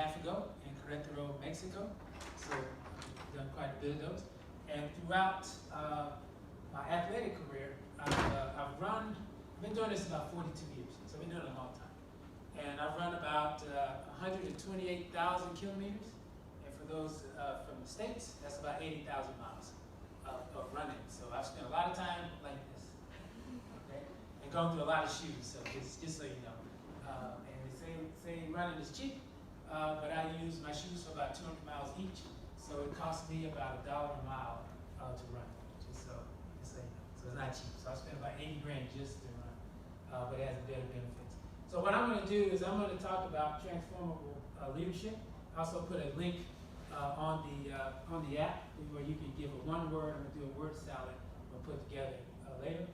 half ago in Querétaro, Mexico. So I've done quite a bit of those. And throughout my athletic career, I've been doing this about 42 years, so I've been doing it a long time. And I've run about 128,000 kilometers. And for those from the States, that's about 80,000 miles of running. So I've spent a lot of time like this, okay? And going through a lot of shoes, so just so you know. And they say running is cheap, but I use my shoes for about 200 miles each. So it costs me about $1 a mile to run, just so you know. So it's not cheap. So I spent about 80 grand just to run, but it has better benefits. So what I'm going to do is I'm going to talk about transformable leadership. I also put a link on the app where you can give a one word. I'm going to do a word salad we'll put together later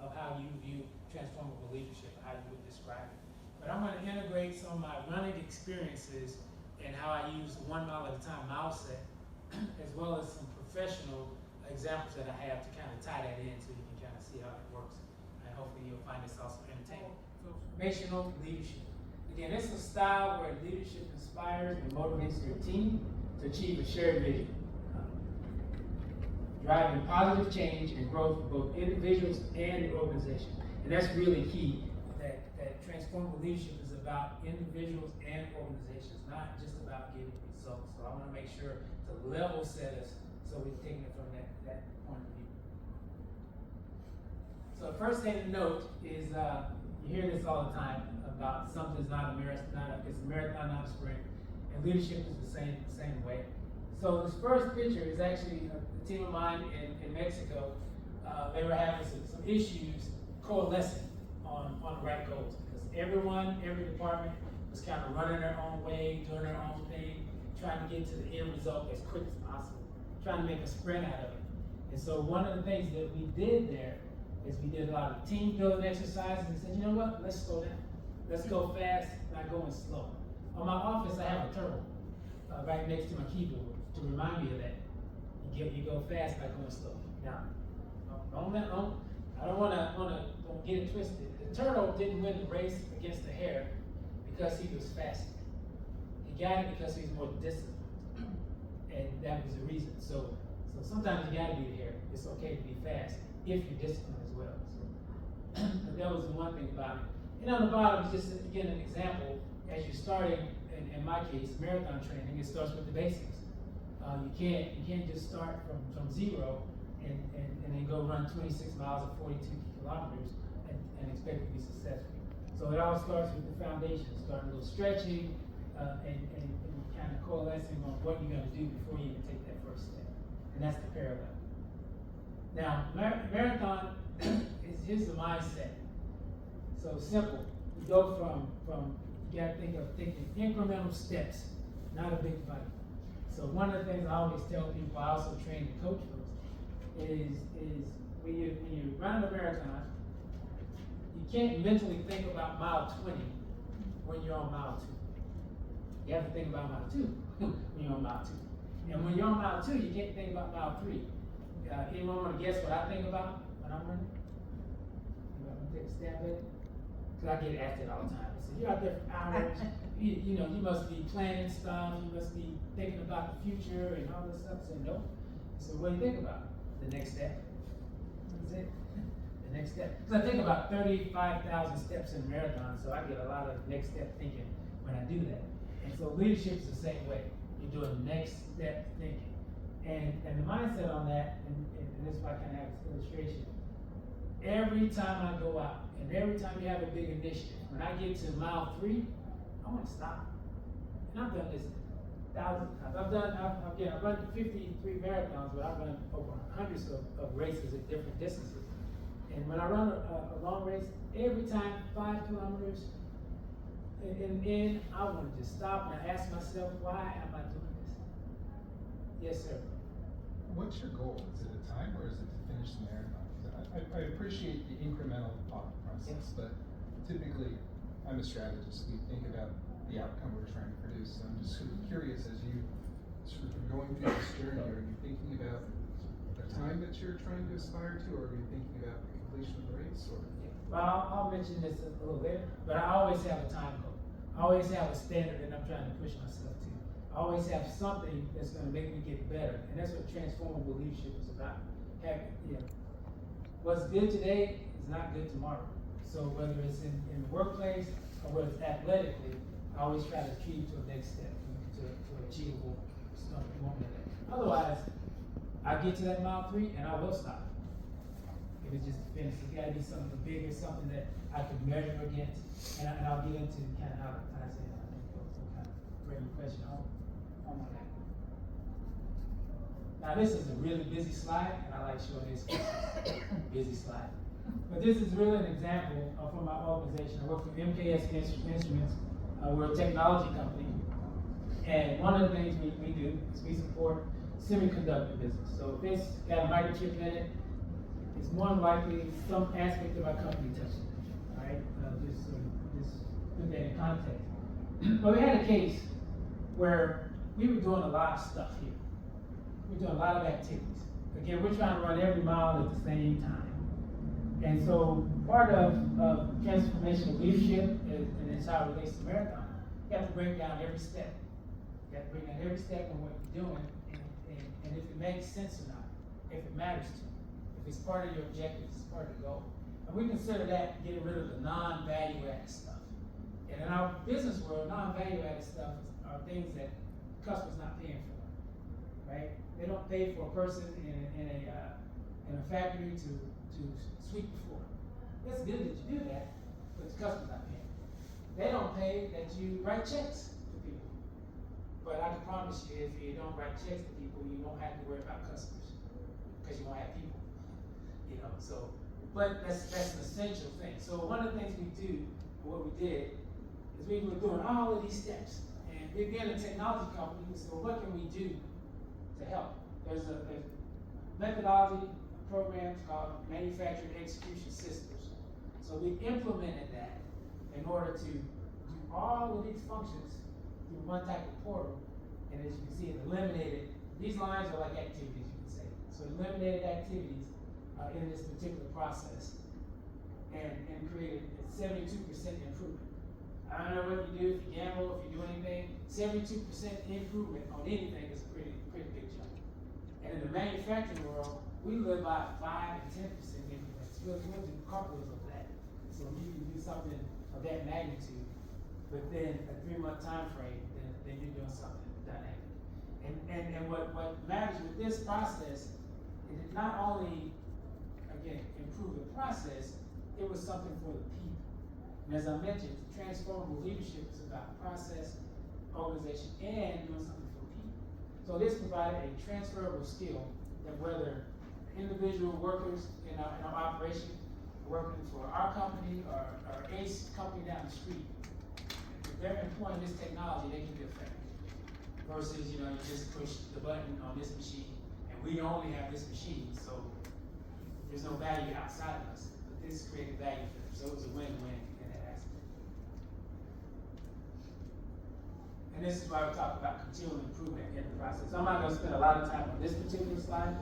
of how you view transformable leadership, how you would describe it. But I'm going to integrate some of my running experiences and how I use the 1 mile at a time mile set, as well as some professional examples that I have to kind of tie that in so you can kind of see how it works. And hopefully you'll find this also entertaining. Transformational leadership. Again, this is a style where leadership inspires and motivates your team to achieve a shared vision, driving positive change and growth for both individuals and the organization. And that's really key, that transformable leadership is about individuals and organizations, not just about getting results. So I want to make sure to level set us so we're taking it from that point of view. So the first thing to note is you hear this all the time about something's not a marathon, it's a marathon, not a sprint, and leadership is the same way. So this first picture is actually a team of mine in Mexico. They were having some issues coalescing on the right goals, because every department was kind of running their own way, doing their own thing, trying to get to the end result as quick as possible, trying to make a sprint out of it. And so one of the things that we did there is we did a lot of team building exercises and said, you know what, let's slow down. Let's go fast, not going slow. On my office, I have a turtle right next to my keyboard to remind me of that. You go fast, not going slow. Now, I don't want to get it twisted. The turtle didn't win the race against the hare because he was faster. He got it because he was more disciplined, and that was the reason. So sometimes you got to be the hare. It's okay to be fast if you're disciplined as well. So that was the one thing about it. And on the bottom, just again an example. As you're starting, in my case, marathon training, it starts with the basics. You can't just start from zero and then go run 26 miles or 42 kilometers and expect to be successful. So it all starts with the foundation, starting a little stretching and kind of coalescing on what you're going to do before you even take that first step. And that's the parallel. Now, marathon here's the mindset. So simple. We go from you got to thinking incremental steps, not a big fight. So one of the things I always tell people, I also train the coach folks, is when you run a marathon, you can't mentally think about mile 20 when you're on mile 2. You have to think about mile 2 when you're on mile 2. And when you're on mile 2, you can't think about mile 3. Anyone want to guess what I think about when I'm running? You want to take a stab at it? Because I get asked it all the time. I say, you're out there for hours. You must be planning stuff. You must be thinking about the future and all this stuff. I say, no. So what do you think about? The next step. That's it. The next step. Because I think about 35,000 steps in a marathon, so I get a lot of next step thinking when I do that. And so leadership is the same way. You're doing next step thinking. And the mindset on that, and this is why I kind of have this illustration. Every time I go out, and every time you have a big initiative, when I get to mile 3, I want to stop. And I've done this thousands of times. I've run 53 marathons, but I've run over hundreds of races at different distances. And when I run a long race, every time 5 kilometers, and I want to just stop and I ask myself, why am I doing this? Yes, sir. What's your goal? Is it a time or is it to finish the marathon? I appreciate the incremental thought process, but typically I'm a strategist. We think about the outcome we're trying to produce. So I'm just sort of curious, as you sort of going through this journey, are you thinking about the time that you're trying to aspire to, or are you thinking about the completion of the race? Or? Well, I'll mention this a little later, but I always have a time goal. I I always have a standard that I'm trying to push myself to. I always have something that's going to make me get better, and that's what transformable leadership is about. What's good today is not good tomorrow. So whether it's in the workplace or whether it's athletically, I always try to achieve to the next step, to achievable stuff you want me to. Otherwise, I get to that mile 3 and I will stop. If it's just a finish, it's got to be something bigger, something that I can measure against, and I'll get into kind of how to say it. I think folks will kind of bring the question home on that. Now this is a really busy slide, and I like showing this busy slide. But this is really an example from my organization. I work for MKS Instruments. We're a technology company, and one of the things we do is we support semiconductor business. So if it's got a microchip in it, it's more than likely some aspect of our company touches it. All right, just put that in context. But we had a case where we were doing a lot of stuff here. We're doing a lot of activities. Again, we're trying to run every mile at the same time. And so part of transformational leadership is, and it's how it relates to marathon, you have to break down every step. You have to break down every step on what you're doing, and if it makes sense or not, if it matters to you, if it's part of your objectives, it's part of the goal. And we consider that getting rid of the non-value added stuff. And in our business world, non-value added stuff are things that the customer's not paying for, right? They don't pay for a person in a factory to sweep the floor. It's good that you do that, but the customer's not paying. They don't pay that you write checks to people. But I can promise you, if you don't write checks to people, you won't have to worry about customers, because you won't have people. So, but that's an essential thing. So one of the things we do, what we did, is we were doing all of these steps. And we're being a technology company, so what can we do to help? There's a methodology programs called manufacturing execution systems. So we implemented that in order to do all of these functions through one type of portal. And as you can see, it eliminated, these lines are like activities, you can say. So it eliminated activities in this particular process and created a 72% improvement. I don't know what you do, if you gamble, if you do anything, 72% improvement on anything is a pretty big jump. And in the manufacturing world, we live by 5 and 10% increments. We'll do cartwheels of that. So you can do something of that magnitude within a 3-month time frame, then you're doing something dynamic. And what matters with this process is it not only, again, improve the process, it was something for the people. And as I mentioned, transformable leadership is about process, organization, and doing something for people. So this provided a transferable skill that whether individual workers in our operation working for our company or ACE company down the street, if they're employing this technology, they can be effective. Versus, you just push the button on this machine, and we only have this machine, so there's no value outside of us. But this created value for them, so it was a win-win in that aspect. And this is why we talk about continual improvement in the process. So I'm not going to spend a lot of time on this particular slide,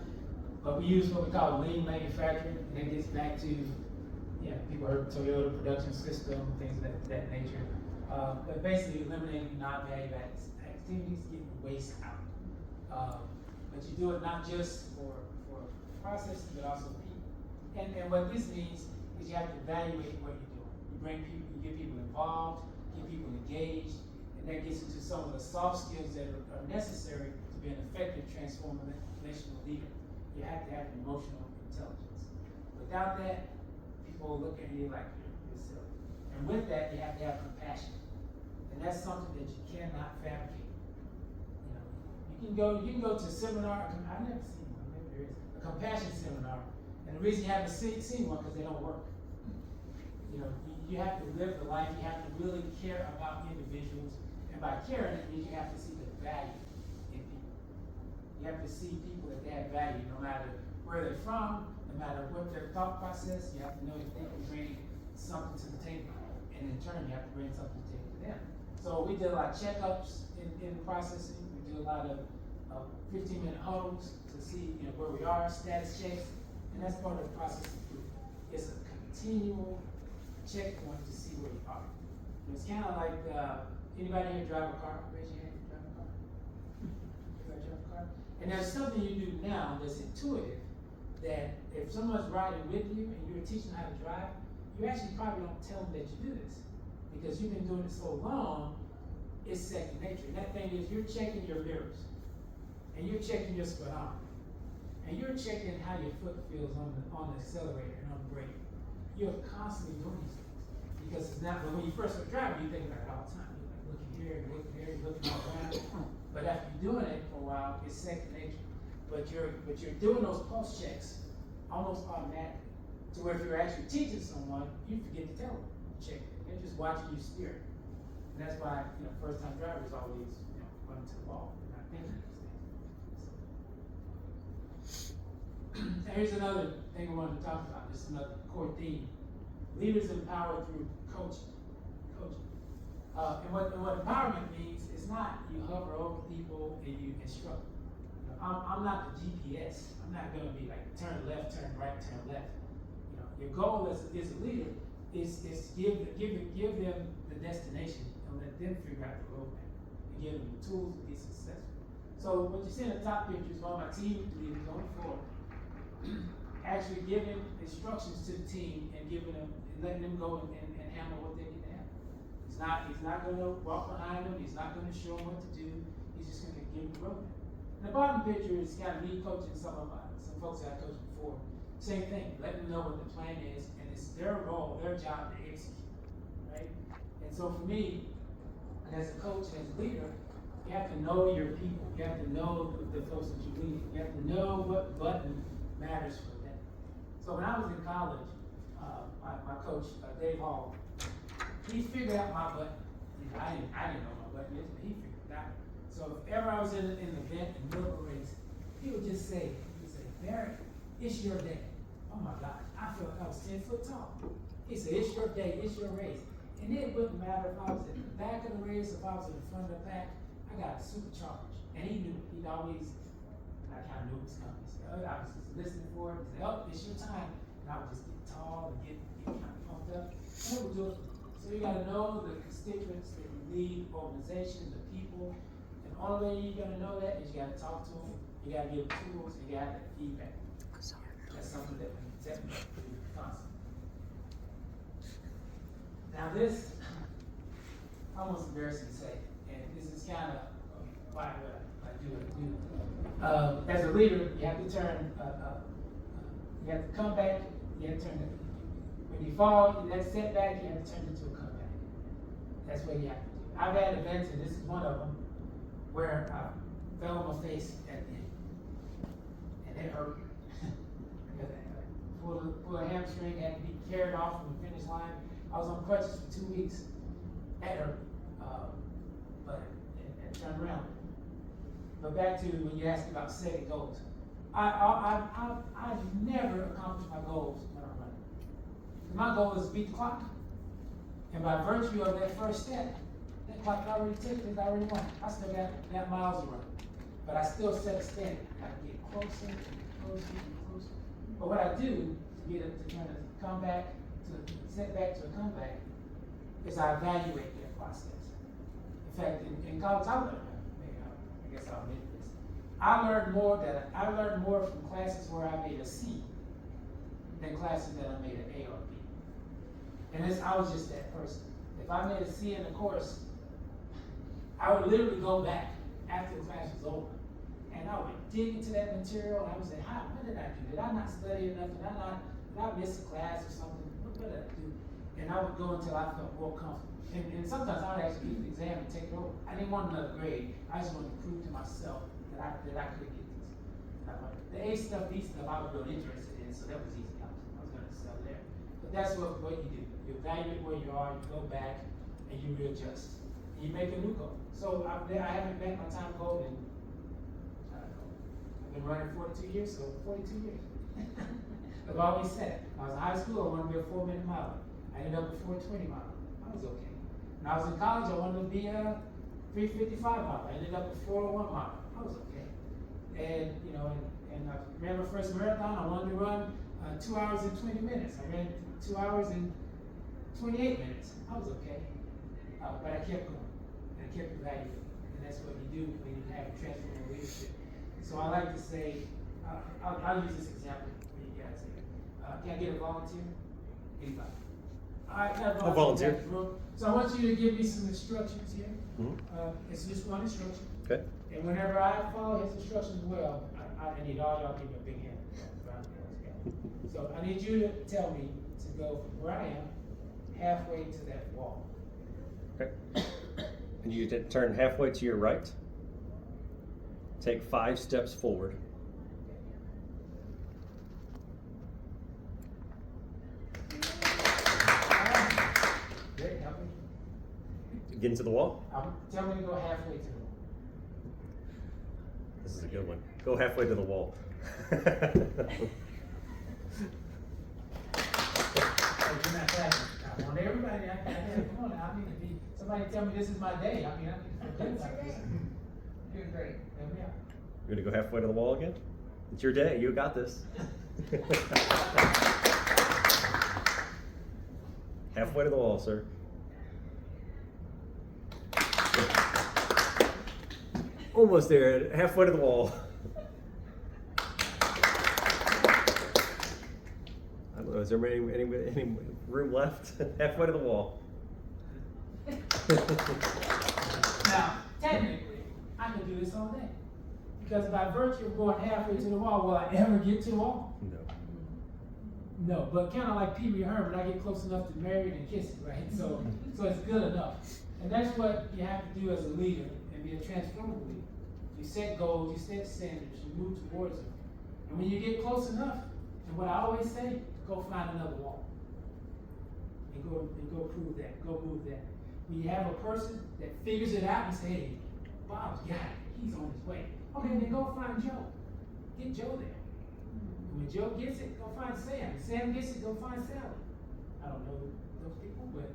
but we use what we call lean manufacturing, and it gets back to, people heard Toyota production system, things of that nature. But basically eliminating non-value added activities, getting waste out. But you do it not just for processes, but also people. And what this means is you have to evaluate what you're doing. You bring people, you get people involved, get people engaged, and that gets into some of the soft skills that are necessary to be an effective transformational leader. You have to have emotional intelligence. Without that, people look at you like you're silly. And with that, you have to have compassion. And that's something that you cannot fabricate. You can go to a seminar. I've never seen one. Maybe there is a compassion seminar, and the reason you haven't seen one because they don't work. You have to live the life. You have to really care about individuals, and by caring, it means you have to see the value in people. You have to see people that they have value, no matter where they're from, no matter what their thought process. You have to know that they can bring something to the table, and in turn, you have to bring something to the table to them. So we did a lot of checkups in the processing. We did a lot of 15-minute huddles to see where we are, status checks, and that's part of the process improvement. It's a continual checkpoint to see where you are. It's kind of like, anybody here drive a car? Raise your hand if you drive a car. Anybody drive a car? And there's something you do now that's intuitive, that if someone's riding with you and you're teaching how to drive, you actually probably don't tell them that you do this. Because you've been doing it so long, it's second nature. And that thing is, you're checking your mirrors. And you're checking your speedometer. And you're checking how your foot feels on the accelerator and on the brake. You're constantly doing these things. Because it's not, when you first start driving, you think about it all the time. You're like looking here, you're looking here, you're looking all around. But after you're doing it for a while, it's second nature. But you're doing those pulse checks almost automatically. To where if you're actually teaching someone, you forget to tell them, check it. They're just watching you steer. And that's why, first time drivers always, run to the wall. They're not thinking these things. So. Here's another thing we wanted to talk about. This is another core theme. Leaders empowered through coaching. And what empowerment means is not you hover over people and you instruct. I'm not the GPS. I'm not going to be like turn left, turn right, turn left. Your goal as a leader is to give them the destination and let them figure out the roadmap and give them the tools to be successful. So what you see in the top picture is one of my team leaders going forward, actually giving instructions to the team and letting them go and handle what they need to handle. He's not going to walk behind them. He's not going to show them what to do. He's just going to give them the roadmap. And the bottom picture is kind of me coaching some folks that I coached before. Same thing, let them know what the plan is, and it's their role, their job to execute, right? And so for me, as a coach, as a leader, you have to know your people. You have to know the folks that you lead. You have to know what button matters for them. So when I was in college, my coach, Dave Hall, he figured out my button. I didn't know my button is, but he figured it out. So if ever I was in an event, in the middle of a race, he would say, Barrett, it's your day. Oh my gosh, I felt like I was 10 foot tall. He said, it's your day, it's your race. And it wouldn't matter if I was in the back of the race, if I was in the front of the pack, I got supercharged. And he knew, I kind of knew it was coming. So I was just listening for it. He said, oh, it's your time. And I would just get tall and get kind of pumped up. And it would do it. So you got to know the constituents that you lead, organizations, the people. And the only way you're going to know that is you got to talk to them. You got to give them tools, and you got to have feedback. That's something that we definitely do constantly. Now this, almost embarrassing to say, and this is kind of why I do what I do. As a leader, you have to turn, you have to come back, you have to turn it. When you fall, in that setback, you have to turn it into a comeback. That's what you have to do. I've had events, and this is one of them, where I fell on my face at the end. And it hurt. Pull a hamstring, had to be carried off from the finish line. I was on crutches for 2 weeks. That hurt. But it turned around. But back to when you asked about setting goals. I've never accomplished my goals when I'm running. My goal is to beat the clock. And by virtue of that first step, that clock already ticked, it's already won. I still got miles to run. But I still set a standard. I gotta get closer and closer and closer. But what I do to get it to kind of come back, to set back to a comeback, is I evaluate that process. In fact, in college, I learned, I guess I'll admit this. I learned more from classes where I made a C than classes that I made an A or B. And I was just that person. If I made a C in the course, I would literally go back after the class was over. And I would dig into that material, and I would say, what did I do? Did I not study enough? Did I miss a class or something? What did I do? And I would go until I felt more comfortable. And sometimes I would actually use the exam and take it over. I didn't want another grade. I just wanted to prove to myself that I could get this. The A stuff, B stuff, I was really interested in, so that was easy. I was going to excel there. But that's what you do. You evaluate where you are, you go back, and you readjust. And you make a new goal. So I haven't met my time goal in, I've been running 42 years, so 42 years. I've always said, when I was in high school, I wanted to be a 4-minute miler. I ended up a 4:20 miler. I was okay. When I was in college, I wanted to be a 3:55 miler. I ended up a 4:01 miler. I was okay. And I ran my first marathon. I wanted to run 2 hours and 20 minutes. I ran 2 hours and 28 minutes. I was okay. But I kept going, and I kept evaluating, and that's what you do when you have transformational leadership. So I like to say, I'll use this example for you guys here. Can I get a volunteer? Anybody? All right, have a volunteer. So I want you to give me some instructions here. It's just one instruction. Okay. And whenever I follow his instructions well, I need all y'all to give me a big hand. So I need you to tell me to go from where I am halfway to that wall. Okay. And you turn halfway to your right. Take 5 steps forward. Great, help me. Get into the wall. Tell me to go halfway to the wall. This is a good one. Go halfway to the wall. You're not clapping. I want everybody. Come on now. I need to be. Somebody tell me this is my day. I mean, I need to forget about this. Doing great. Help me out. You're gonna go halfway to the wall again? It's your day. You got this. Halfway to the wall, sir. Almost there. Halfway to the wall. I don't know. Is there any room left? Halfway to the wall. Now, technically, I can do this all day. Because by virtue of going halfway to the wall, will I ever get to the wall? No. No, but kind of like Pee Wee Herman, I get close enough to marry it and kiss it, right? So it's good enough. And that's what you have to do as a leader and be a transformative leader. You set goals, you set standards, you move towards them. And when you get close enough, and what I always say, go find another wall. And go prove that, go move that. When you have a person that figures it out and say, hey, Bob's got it, he's on his way. Okay, then go find Joe. Get Joe there. And when Joe gets it, go find Sam. When Sam gets it, go find Sally. I don't know those people, but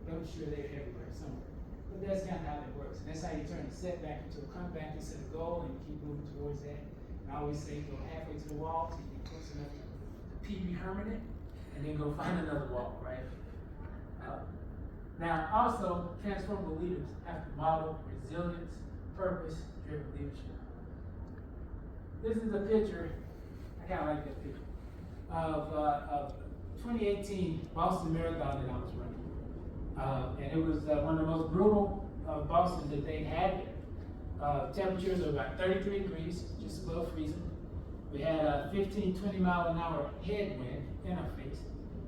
I'm sure they're everywhere somewhere. But that's kind of how that works. And that's how you turn a setback into a comeback. You set a goal and you keep moving towards that. And I always say go halfway to the wall till you get close enough to Pee Wee Herman it, and then go find another wall, right? Now, also, transformable leaders have to model resilience, purpose-driven leadership. This is a picture, I kind of like that picture, of 2018 Boston Marathon that I was running. And it was one of the most brutal Bostons that they had there. Temperatures are about 33 degrees, just above freezing. We had a 15, 20 mile an hour headwind in our face,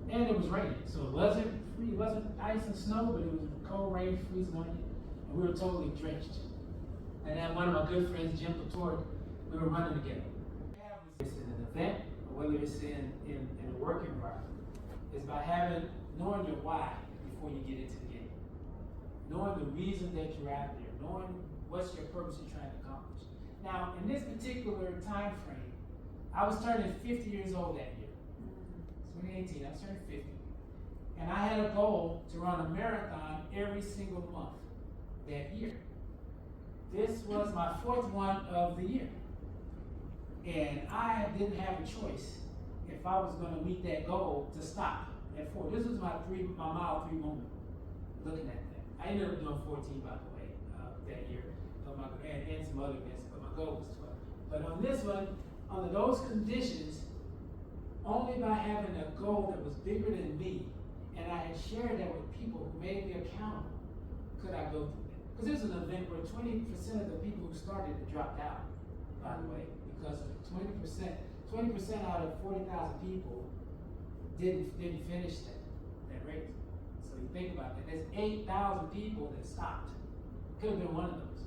and it was raining. So it wasn't ice and snow, but it was cold rain freezing on you, and we were totally drenched. And then one of my good friends, Jim Couture, we were running together. It's in an event, or whether it's in a work environment, is by knowing your why before you get into the game. Knowing the reason that you're out there, knowing what's your purpose you're trying to accomplish. Now, in this particular time frame, I was turning 50 years old that year. 2018, I was turning 50. And I had a goal to run a marathon every single month that year. This was my 4th one of the year. And I didn't have a choice if I was going to meet that goal to stop at 4. This was my mile 3 moment looking at that. I ended up doing 14, by the way, that year. And some other events, but my goal was 12. But on this one, under those conditions, only by having a goal that was bigger than me, and I had shared that with people who made me accountable, could I go through that. Because this is an event where 20% of the people who started it dropped out, by the way, because of 20% out of 40,000 people didn't finish that race. So you think about that. There's 8,000 people that stopped. Could have been one of those.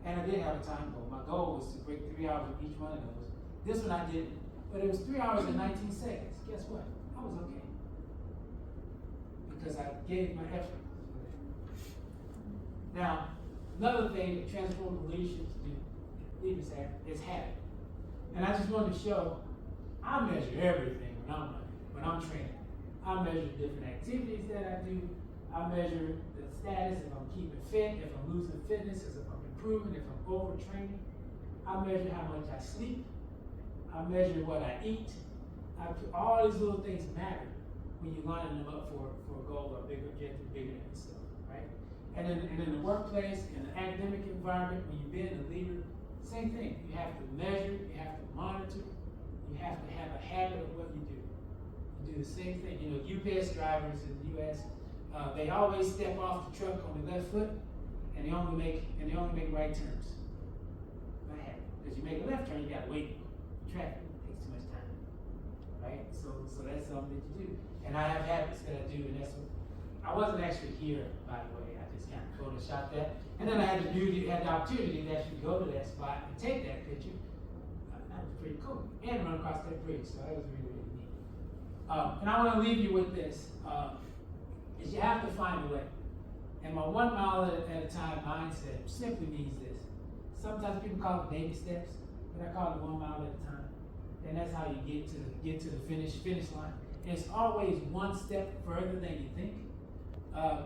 And I did have a time goal. My goal was to break 3 hours with each one of those. This one I didn't. But it was 3 hours and 19 seconds. Guess what? I was okay. Because I gave my effort. Now, another thing that transformative leaders have is habit. And I just wanted to show, I measure everything when I'm training. I measure different activities that I do. I measure the status, if I'm keeping fit, if I'm losing fitness, if I'm improving, if I'm overtraining. I measure how much I sleep. I measure what I eat. All these little things matter when you're lining them up for a goal or a bigger objective, bigger than yourself, right? And in the workplace, in the academic environment, when you've been a leader, same thing. You have to measure, you have to monitor, you have to have a habit of what you do. You do the same thing. You know, UPS drivers in the US, they always step off the truck on the left foot, and they only make right turns. Not habit. Because you make a left turn, you gotta wait for traffic. It takes too much time. Right? So that's something that you do. And I have habits that I do, and that's what I wasn't actually here, by the way. I just kind of photoshopped that. And then I had the opportunity to actually go to that spot and take that picture. That was pretty cool. And run across that bridge, so that was really, really neat. And I want to leave you with this, is you have to find a way. And my 1 mile at a time mindset simply means this. Sometimes people call it baby steps, but I call it 1 mile at a time. And that's how you get to the finish line. And it's always one step further than you think.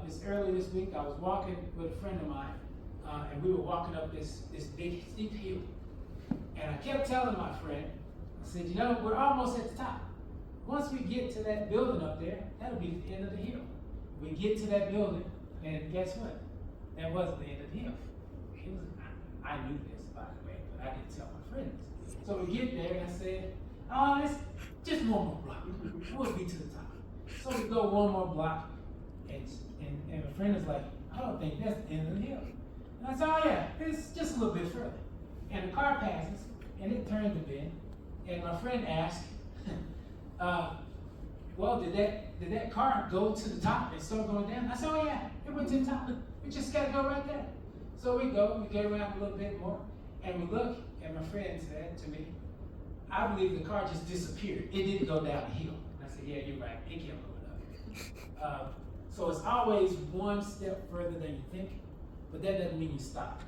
This early this week, I was walking with a friend of mine, and we were walking up this big steep hill. And I kept telling my friend, I said, you know, we're almost at the top. Once we get to that building up there, that'll be the end of the hill. We get to that building, and guess what? That wasn't the end of the hill. I knew this, by the way, but I didn't tell my friend this. So we get there, and I said, oh, it's just one more block. We'll be to the top. So we go one more block, and my friend is like, I don't think that's the end of the hill. And I said, oh yeah, it's just a little bit further. And the car passes, and it turns the bend, and my friend asked, well, did that car go to the top and start going down? I said, oh yeah, it went to the top. We just gotta go right there. So we get around a little bit more, and we look, and my friend said to me, I believe the car just disappeared. It didn't go down the hill. And I said, yeah, you're right. It kept going up. So it's always one step further than you think, but that doesn't mean you stop.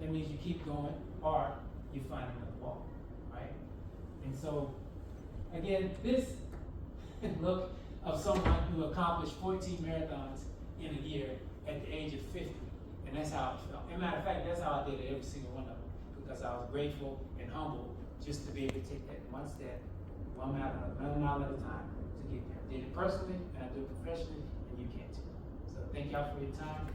That means you keep going, or you find another wall, right? And so, again, this look of someone who accomplished 14 marathons in a year at the age of 50, and that's how it felt. As a matter of fact, that's how I did it, every single one of them, because I was grateful and humble just to be able to take that one step, 1 mile at a time to get there. I did it personally, and I do it professionally, and you can too. So thank y'all for your time.